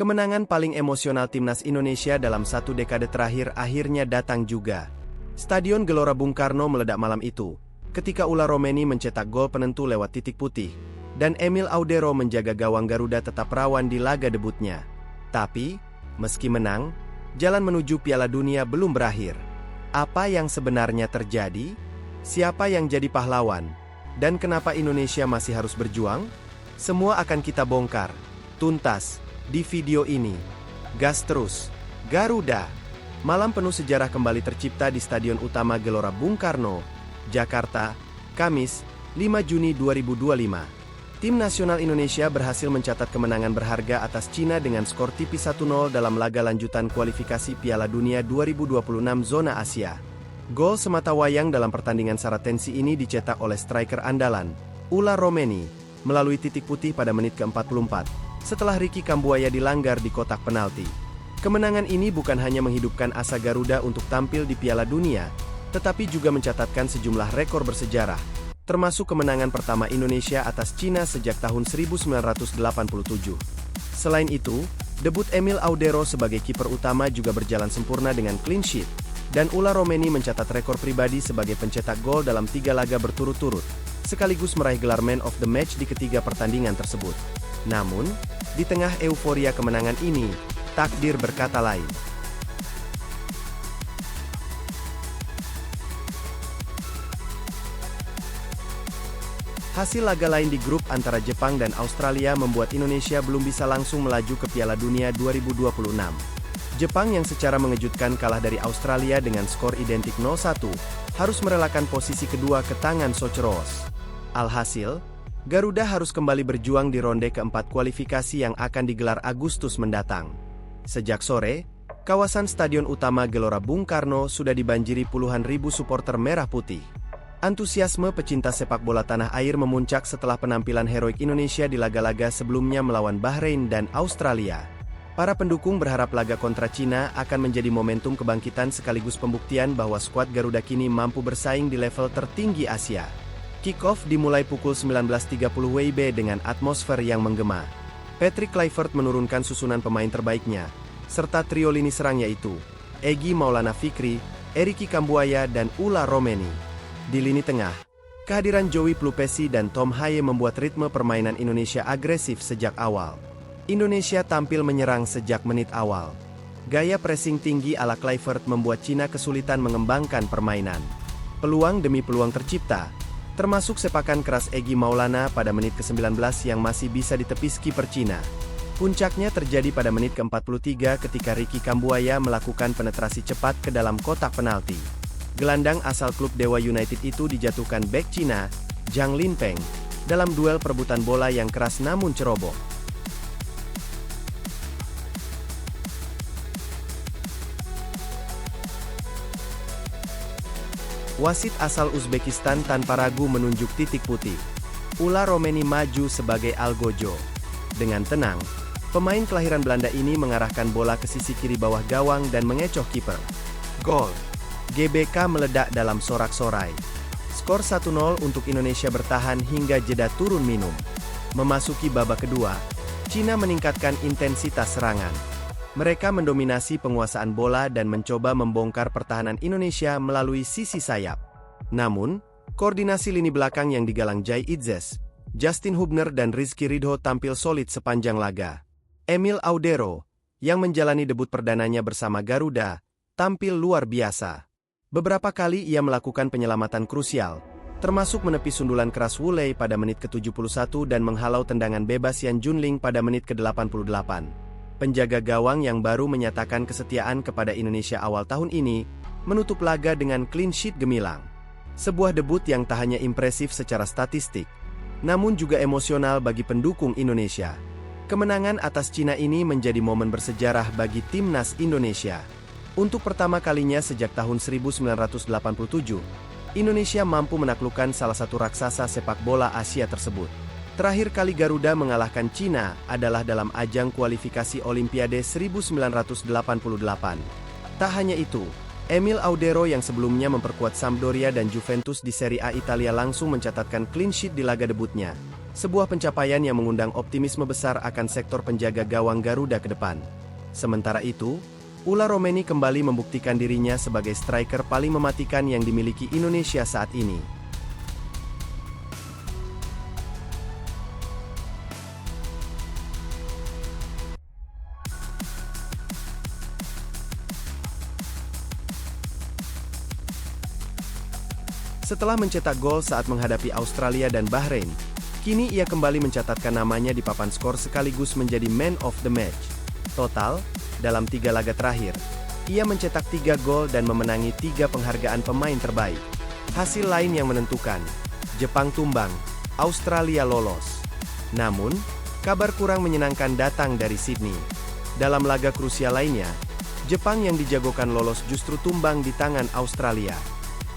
Kemenangan paling emosional timnas Indonesia dalam satu dekade terakhir akhirnya datang juga. Stadion Gelora Bung Karno meledak malam itu, ketika Ula Romeni mencetak gol penentu lewat titik putih, dan Emil Audero menjaga gawang Garuda tetap rawan di laga debutnya. Tapi, meski menang, jalan menuju Piala Dunia belum berakhir. Apa yang sebenarnya terjadi? Siapa yang jadi pahlawan? Dan kenapa Indonesia masih harus berjuang? Semua akan kita bongkar tuntas di video ini. Gas terus, Garuda! Malam penuh sejarah kembali tercipta di Stadion Utama Gelora Bung Karno, Jakarta, Kamis, 5 Juni 2025. Tim nasional Indonesia berhasil mencatat kemenangan berharga atas Cina dengan skor tipis 1-0 dalam laga lanjutan kualifikasi Piala Dunia 2026 zona Asia. Gol semata wayang dalam pertandingan syarat tensi ini dicetak oleh striker andalan, Ula Romeni, melalui titik putih pada menit ke-44. Setelah Ricky Kambuaya dilanggar di kotak penalti. Kemenangan ini bukan hanya menghidupkan asa Garuda untuk tampil di Piala Dunia, tetapi juga mencatatkan sejumlah rekor bersejarah, termasuk kemenangan pertama Indonesia atas Cina sejak tahun 1987. Selain itu, debut Emil Audero sebagai kiper utama juga berjalan sempurna dengan clean sheet, dan Ula Romeni mencatat rekor pribadi sebagai pencetak gol dalam 3 laga berturut-turut, sekaligus meraih gelar Man of the Match di ketiga pertandingan tersebut. Namun, di tengah euforia kemenangan ini, takdir berkata lain. Hasil laga lain di grup antara Jepang dan Australia membuat Indonesia belum bisa langsung melaju ke Piala Dunia 2026. Jepang yang secara mengejutkan kalah dari Australia dengan skor identik 0-1, harus merelakan posisi kedua ke tangan Socheros. Alhasil, Garuda harus kembali berjuang di ronde keempat kualifikasi yang akan digelar Agustus mendatang. Sejak sore, kawasan Stadion Utama Gelora Bung Karno sudah dibanjiri puluhan ribu supporter merah putih. Antusiasme pecinta sepak bola tanah air memuncak setelah penampilan heroik Indonesia di laga-laga sebelumnya melawan Bahrain dan Australia. Para pendukung berharap laga kontra Cina akan menjadi momentum kebangkitan sekaligus pembuktian bahwa skuad Garuda kini mampu bersaing di level tertinggi Asia. Kick-off dimulai pukul 19.30 WIB dengan atmosfer yang menggema. Patrick Kluivert menurunkan susunan pemain terbaiknya, serta trio lini serang yaitu Egy Maulana Fikri, Ricky Kambuaya dan Ula Romeni. Di lini tengah, kehadiran Joey Plupesi dan Tom Haye membuat ritme permainan Indonesia agresif sejak awal. Indonesia tampil menyerang sejak menit awal. Gaya pressing tinggi ala Kluivert membuat Cina kesulitan mengembangkan permainan. Peluang demi peluang tercipta, termasuk sepakan keras Egy Maulana pada menit ke-19 yang masih bisa ditepis kiper Cina. Puncaknya terjadi pada menit ke-43 ketika Ricky Kambuaya melakukan penetrasi cepat ke dalam kotak penalti. Gelandang asal klub Dewa United itu dijatuhkan bek Cina, Zhang Linpeng, dalam duel perebutan bola yang keras namun ceroboh. Wasit asal Uzbekistan tanpa ragu menunjuk titik putih. Ula Romeni maju sebagai Algojo. Dengan tenang, pemain kelahiran Belanda ini mengarahkan bola ke sisi kiri bawah gawang dan mengecoh kiper. Gol! GBK meledak dalam sorak-sorai. Skor 1-0 untuk Indonesia bertahan hingga jeda turun minum. Memasuki babak kedua, Cina meningkatkan intensitas serangan. Mereka mendominasi penguasaan bola dan mencoba membongkar pertahanan Indonesia melalui sisi sayap. Namun, koordinasi lini belakang yang digalang Jai Itzes, Justin Hubner dan Rizky Ridho tampil solid sepanjang laga. Emil Audero, yang menjalani debut perdananya bersama Garuda, tampil luar biasa. Beberapa kali ia melakukan penyelamatan krusial, termasuk menepis sundulan keras Wulei pada menit ke-71 dan menghalau tendangan bebas Yan Junling pada menit ke-88. Penjaga gawang yang baru menyatakan kesetiaan kepada Indonesia awal tahun ini, menutup laga dengan clean sheet gemilang. Sebuah debut yang tak hanya impresif secara statistik, namun juga emosional bagi pendukung Indonesia. Kemenangan atas Cina ini menjadi momen bersejarah bagi timnas Indonesia. Untuk pertama kalinya sejak tahun 1987, Indonesia mampu menaklukkan salah satu raksasa sepak bola Asia tersebut. Terakhir kali Garuda mengalahkan Cina adalah dalam ajang kualifikasi Olimpiade 1988. Tak hanya itu, Emil Audero yang sebelumnya memperkuat Sampdoria dan Juventus di Serie A Italia langsung mencatatkan clean sheet di laga debutnya. Sebuah pencapaian yang mengundang optimisme besar akan sektor penjaga gawang Garuda ke depan. Sementara itu, Ula Romeni kembali membuktikan dirinya sebagai striker paling mematikan yang dimiliki Indonesia saat ini. Setelah mencetak gol saat menghadapi Australia dan Bahrain, kini ia kembali mencatatkan namanya di papan skor sekaligus menjadi man of the match. Total, dalam 3 laga terakhir, ia mencetak 3 gol dan memenangi 3 penghargaan pemain terbaik. Hasil lain yang menentukan, Jepang tumbang, Australia lolos. Namun, kabar kurang menyenangkan datang dari Sydney. Dalam laga krusial lainnya, Jepang yang dijagokan lolos justru tumbang di tangan Australia.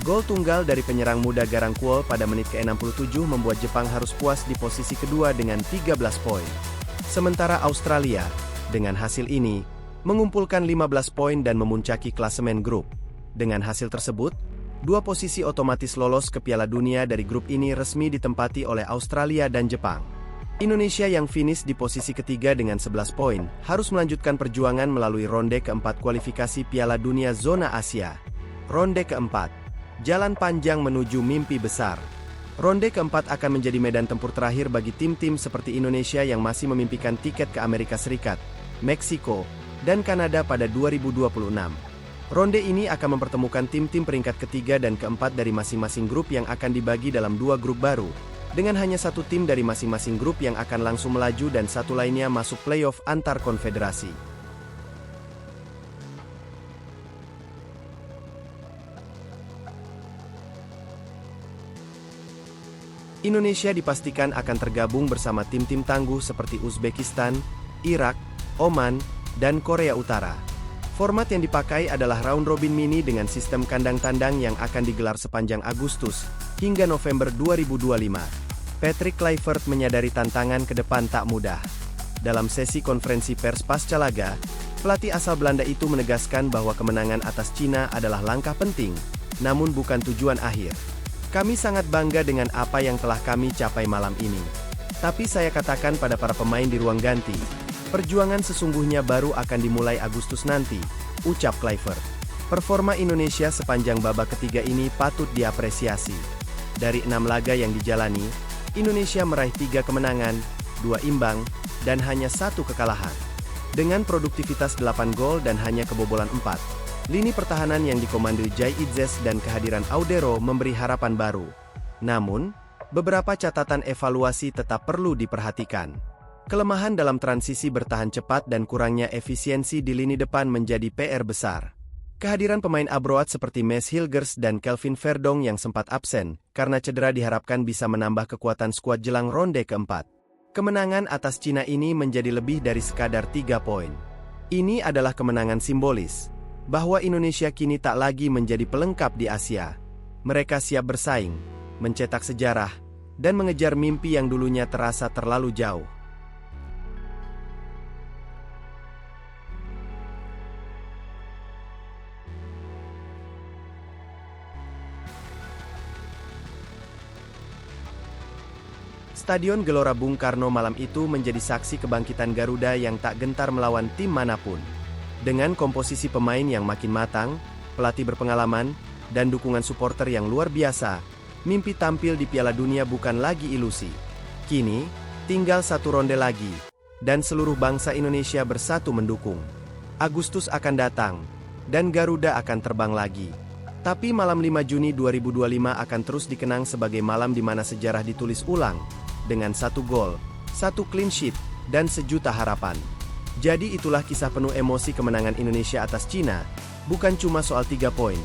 Gol tunggal dari penyerang muda Garangkuol pada menit ke-67 membuat Jepang harus puas di posisi kedua dengan 13 poin. Sementara Australia, dengan hasil ini, mengumpulkan 15 poin dan memuncaki klasemen grup. Dengan hasil tersebut, 2 posisi otomatis lolos ke Piala Dunia dari grup ini resmi ditempati oleh Australia dan Jepang. Indonesia yang finish di posisi ketiga dengan 11 poin, harus melanjutkan perjuangan melalui ronde keempat kualifikasi Piala Dunia Zona Asia. Ronde keempat. Jalan panjang menuju mimpi besar. Ronde keempat akan menjadi medan tempur terakhir bagi tim-tim seperti Indonesia yang masih memimpikan tiket ke Amerika Serikat, Meksiko, dan Kanada pada 2026. Ronde ini akan mempertemukan tim-tim peringkat ketiga dan keempat dari masing-masing grup yang akan dibagi dalam 2 grup baru, dengan hanya 1 tim dari masing-masing grup yang akan langsung melaju dan 1 lainnya masuk playoff antar konfederasi. Indonesia dipastikan akan tergabung bersama tim-tim tangguh seperti Uzbekistan, Irak, Oman, dan Korea Utara. Format yang dipakai adalah round robin mini dengan sistem kandang tandang yang akan digelar sepanjang Agustus hingga November 2025. Patrick Kluivert menyadari tantangan ke depan tak mudah. Dalam sesi konferensi pers pasca laga, pelatih asal Belanda itu menegaskan bahwa kemenangan atas Cina adalah langkah penting, namun bukan tujuan akhir. Kami sangat bangga dengan apa yang telah kami capai malam ini. Tapi saya katakan pada para pemain di ruang ganti, perjuangan sesungguhnya baru akan dimulai Agustus nanti, ucap Kluivert. Performa Indonesia sepanjang babak ketiga ini patut diapresiasi. Dari 6 laga yang dijalani, Indonesia meraih 3 kemenangan, 2 imbang, dan hanya 1 kekalahan. Dengan produktivitas 8 gol dan hanya kebobolan 4. Lini pertahanan yang dikomandoi Jai Idzes dan kehadiran Audero memberi harapan baru. Namun, beberapa catatan evaluasi tetap perlu diperhatikan. Kelemahan dalam transisi bertahan cepat dan kurangnya efisiensi di lini depan menjadi PR besar. Kehadiran pemain abroad seperti Mes Hilgers dan Kelvin Verdong yang sempat absen karena cedera diharapkan bisa menambah kekuatan skuad jelang ronde keempat. Kemenangan atas Cina ini menjadi lebih dari sekadar 3 poin. Ini adalah kemenangan simbolis bahwa Indonesia kini tak lagi menjadi pelengkap di Asia. Mereka siap bersaing, mencetak sejarah, dan mengejar mimpi yang dulunya terasa terlalu jauh. Stadion Gelora Bung Karno malam itu menjadi saksi kebangkitan Garuda yang tak gentar melawan tim manapun. Dengan komposisi pemain yang makin matang, pelatih berpengalaman, dan dukungan supporter yang luar biasa, mimpi tampil di Piala Dunia bukan lagi ilusi. Kini, tinggal 1 ronde lagi, dan seluruh bangsa Indonesia bersatu mendukung. Agustus akan datang, dan Garuda akan terbang lagi. Tapi malam 5 Juni 2025 akan terus dikenang sebagai malam di mana sejarah ditulis ulang, dengan 1 gol, 1 clean sheet, dan sejuta harapan. Jadi itulah kisah penuh emosi kemenangan Indonesia atas Cina, bukan cuma soal 3 poin,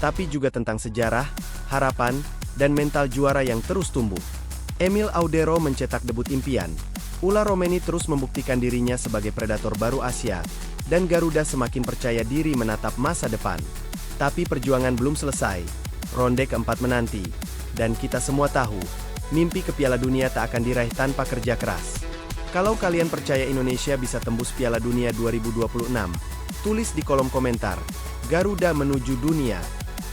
tapi juga tentang sejarah, harapan, dan mental juara yang terus tumbuh. Emil Audero mencetak debut impian, Ula Romeni terus membuktikan dirinya sebagai predator baru Asia, dan Garuda semakin percaya diri menatap masa depan. Tapi perjuangan belum selesai, ronde keempat menanti, dan kita semua tahu, mimpi ke Piala Dunia tak akan diraih tanpa kerja keras. Kalau kalian percaya Indonesia bisa tembus Piala Dunia 2026, tulis di kolom komentar, Garuda menuju dunia.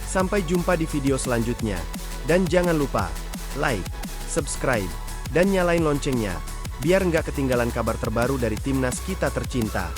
Sampai jumpa di video selanjutnya. Dan jangan lupa, like, subscribe, Dan nyalain loncengnya, biar nggak ketinggalan kabar terbaru dari timnas kita tercinta.